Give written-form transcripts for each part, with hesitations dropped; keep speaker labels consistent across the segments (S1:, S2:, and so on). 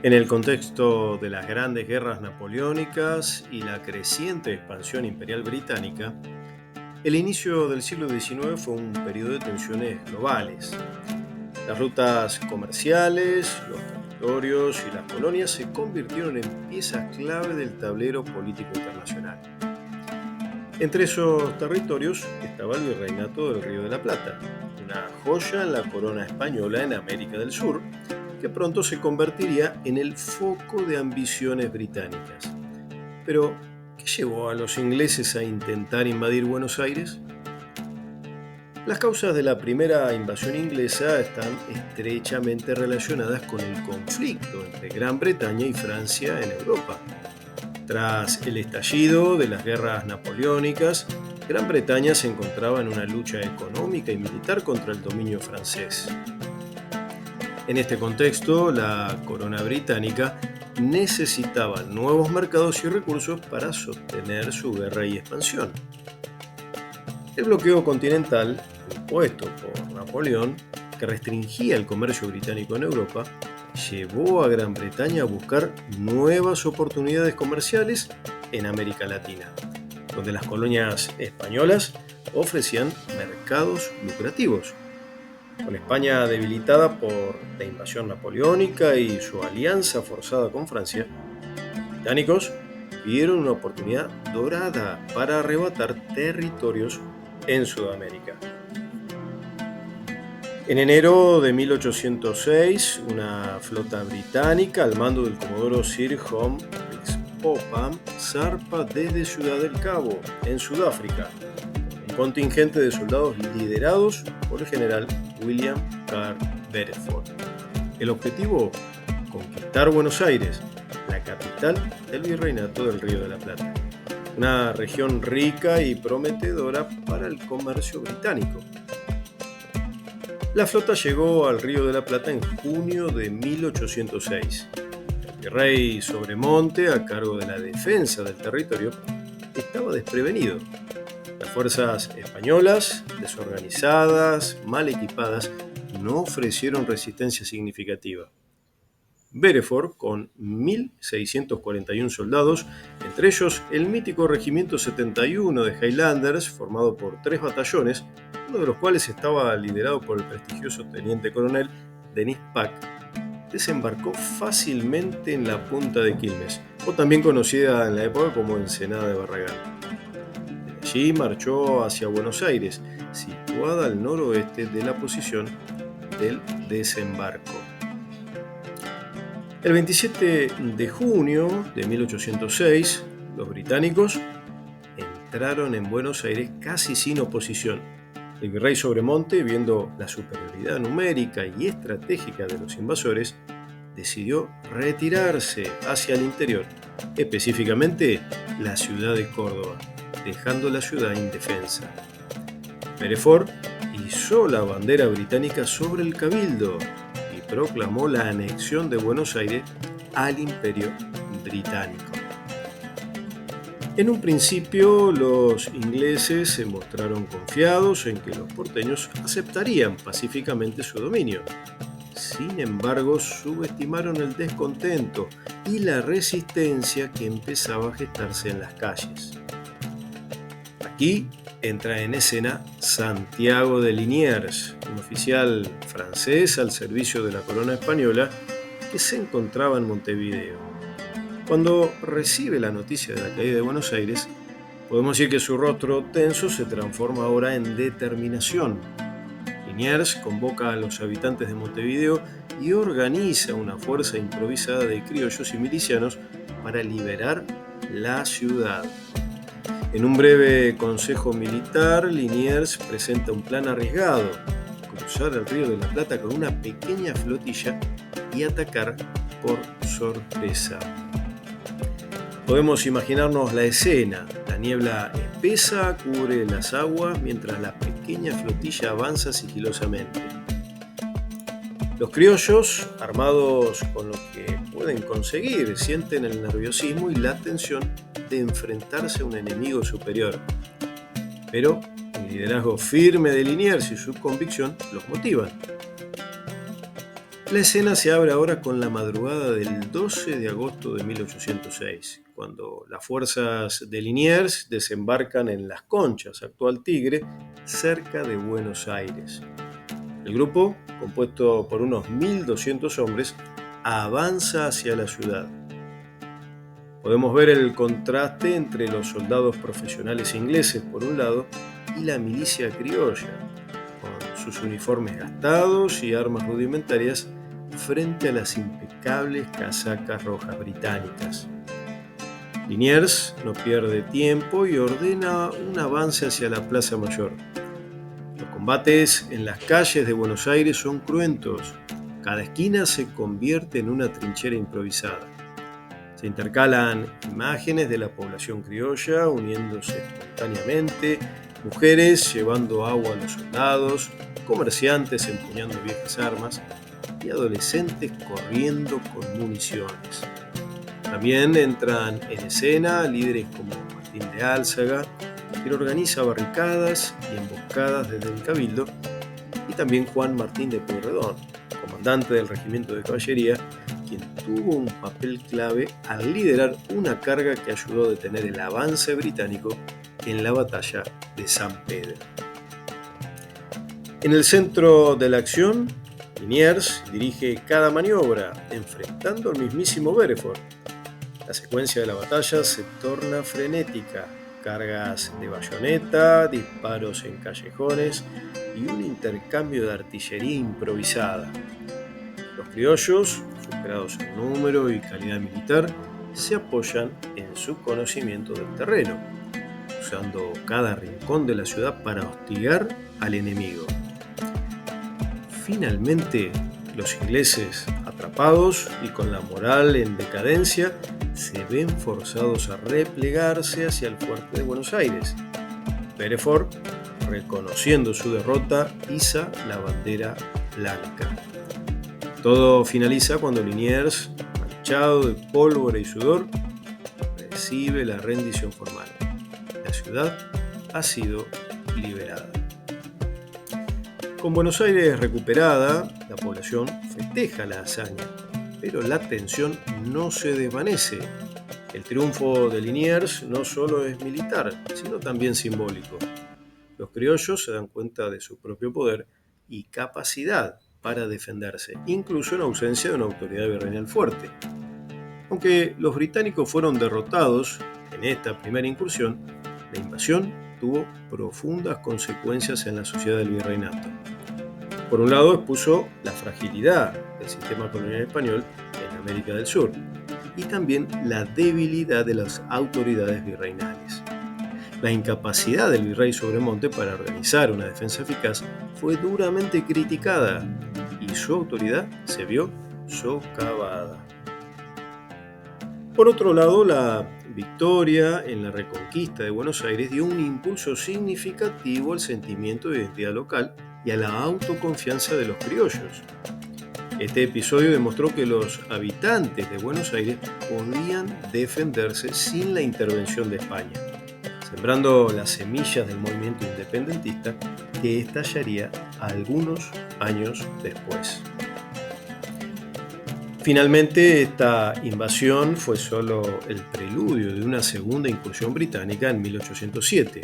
S1: En el contexto de las grandes guerras napoleónicas y la creciente expansión imperial británica, el inicio del siglo XIX fue un periodo de tensiones globales. Las rutas comerciales, los territorios y las colonias se convirtieron en piezas clave del tablero político internacional. Entre esos territorios estaba el Virreinato del Río de la Plata, una joya en la corona española en América del Sur, que pronto se convertiría en el foco de ambiciones británicas. Pero, ¿qué llevó a los ingleses a intentar invadir Buenos Aires? Las causas de la primera invasión inglesa están estrechamente relacionadas con el conflicto entre Gran Bretaña y Francia en Europa. Tras el estallido de las guerras napoleónicas, Gran Bretaña se encontraba en una lucha económica y militar contra el dominio francés. En este contexto, la corona británica necesitaba nuevos mercados y recursos para sostener su guerra y expansión. El bloqueo continental, impuesto por Napoleón, que restringía el comercio británico en Europa, llevó a Gran Bretaña a buscar nuevas oportunidades comerciales en América Latina, donde las colonias españolas ofrecían mercados lucrativos. Con España debilitada por la invasión napoleónica y su alianza forzada con Francia, los británicos vieron una oportunidad dorada para arrebatar territorios en Sudamérica. En enero de 1806, una flota británica al mando del comodoro Sir Humphrey Popham zarpa desde Ciudad del Cabo, en Sudáfrica, un contingente de soldados liderados por el general William Carr Beresford. El objetivo: conquistar Buenos Aires, la capital del Virreinato del Río de la Plata, una región rica y prometedora para el comercio británico. La flota llegó al Río de la Plata en junio de 1806. El virrey Sobremonte, a cargo de la defensa del territorio, estaba desprevenido. Las fuerzas españolas, desorganizadas, mal equipadas, no ofrecieron resistencia significativa. Beresford, con 1.641 soldados, entre ellos el mítico Regimiento 71 de Highlanders, formado por 3 batallones, uno de los cuales estaba liderado por el prestigioso teniente coronel Denis Pack, desembarcó fácilmente en la punta de Quilmes, o también conocida en la época como Ensenada de Barragán. De allí marchó hacia Buenos Aires, situada al noroeste de la posición del desembarco. El 27 de junio de 1806, los británicos entraron en Buenos Aires casi sin oposición. El virrey Sobremonte, viendo la superioridad numérica y estratégica de los invasores, decidió retirarse hacia el interior, específicamente la ciudad de Córdoba, dejando la ciudad indefensa. Beresford izó la bandera británica sobre el Cabildo y proclamó la anexión de Buenos Aires al Imperio Británico. En un principio, los ingleses se mostraron confiados en que los porteños aceptarían pacíficamente su dominio. Sin embargo, subestimaron el descontento y la resistencia que empezaba a gestarse en las calles. Aquí entra en escena Santiago de Liniers, un oficial francés al servicio de la corona española que se encontraba en Montevideo. Cuando recibe la noticia de la caída de Buenos Aires, podemos decir que su rostro tenso se transforma ahora en determinación. Liniers convoca a los habitantes de Montevideo y organiza una fuerza improvisada de criollos y milicianos para liberar la ciudad. En un breve consejo militar, Liniers presenta un plan arriesgado: cruzar el Río de la Plata con una pequeña flotilla y atacar por sorpresa. Podemos imaginarnos la escena: la niebla espesa cubre las aguas mientras la pequeña flotilla avanza sigilosamente. Los criollos, armados con lo que pueden conseguir, sienten el nerviosismo y la tensión de enfrentarse a un enemigo superior. Pero el liderazgo firme de Liniers y su convicción los motivan. La escena se abre ahora con la madrugada del 12 de agosto de 1806, cuando las fuerzas de Liniers desembarcan en Las Conchas, actual Tigre, cerca de Buenos Aires. El grupo, compuesto por unos 1.200 hombres, avanza hacia la ciudad. Podemos ver el contraste entre los soldados profesionales ingleses por un lado y la milicia criolla, con sus uniformes gastados y armas rudimentarias frente a las impecables casacas rojas británicas. Liniers no pierde tiempo y ordena un avance hacia la Plaza Mayor. Los combates en las calles de Buenos Aires son cruentos. Cada esquina se convierte en una trinchera improvisada. Se intercalan imágenes de la población criolla uniéndose espontáneamente, mujeres llevando agua a los soldados, comerciantes empuñando viejas armas y adolescentes corriendo con municiones. También entran en escena líderes como Martín de Álzaga, quien organiza barricadas y emboscadas desde el Cabildo, y también Juan Martín de Pueyrredón, comandante del regimiento de caballería, quien tuvo un papel clave al liderar una carga que ayudó a detener el avance británico en la batalla de San Pedro. En el centro de la acción, Liniers dirige cada maniobra, enfrentando al mismísimo Bereford. La secuencia de la batalla se torna frenética, cargas de bayoneta, disparos en callejones y un intercambio de artillería improvisada. Los criollos, superados en número y calidad militar, se apoyan en su conocimiento del terreno, usando cada rincón de la ciudad para hostigar al enemigo. Finalmente, los ingleses, atrapados y con la moral en decadencia, se ven forzados a replegarse hacia el fuerte de Buenos Aires. Bereford, reconociendo su derrota, iza la bandera blanca. Todo finaliza cuando Liniers, manchado de pólvora y sudor, recibe la rendición formal. La ciudad ha sido liberada. Con Buenos Aires recuperada, la población festeja la hazaña, pero la tensión no se desvanece. El triunfo de Liniers no solo es militar, sino también simbólico. Los criollos se dan cuenta de su propio poder y capacidad para defenderse, incluso en ausencia de una autoridad virreinal fuerte. Aunque los británicos fueron derrotados en esta primera incursión, la invasión tuvo profundas consecuencias en la sociedad del virreinato. Por un lado, expuso la fragilidad del sistema colonial español en América del Sur y también la debilidad de las autoridades virreinales. La incapacidad del virrey Sobremonte para organizar una defensa eficaz fue duramente criticada y su autoridad se vio socavada. Por otro lado, la victoria en la reconquista de Buenos Aires dio un impulso significativo al sentimiento de identidad local y a la autoconfianza de los criollos. Este episodio demostró que los habitantes de Buenos Aires podían defenderse sin la intervención de España, sembrando las semillas del movimiento independentista que estallaría algunos años después. Finalmente, esta invasión fue solo el preludio de una segunda incursión británica en 1807,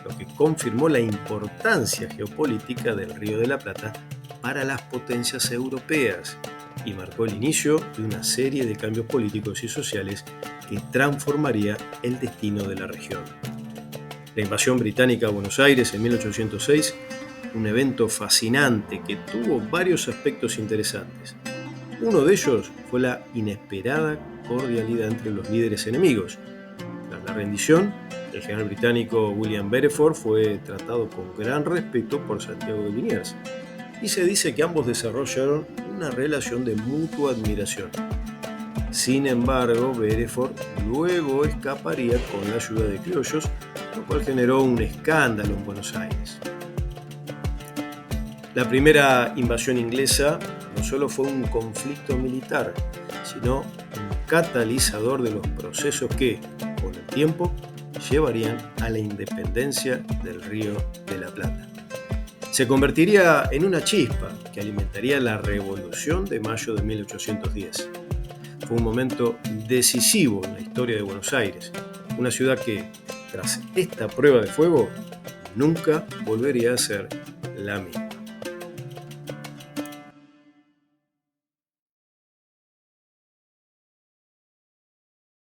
S1: lo que confirmó la importancia geopolítica del Río de la Plata para las potencias europeas y marcó el inicio de una serie de cambios políticos y sociales que transformaría el destino de la región. La invasión británica a Buenos Aires en 1806, un evento fascinante que tuvo varios aspectos interesantes. Uno de ellos fue la inesperada cordialidad entre los líderes enemigos. Tras la rendición, el general británico William Bereford fue tratado con gran respeto por Santiago de Liniers, y se dice que ambos desarrollaron una relación de mutua admiración. Sin embargo, Bereford luego escaparía con la ayuda de criollos, lo cual generó un escándalo en Buenos Aires. La primera invasión inglesa no solo fue un conflicto militar, sino un catalizador de los procesos que, con el tiempo, llevarían a la independencia del Río de la Plata. Se convertiría en una chispa que alimentaría la Revolución de mayo de 1810. Fue un momento decisivo en la historia de Buenos Aires, una ciudad que, tras esta prueba de fuego, nunca volvería a ser la misma.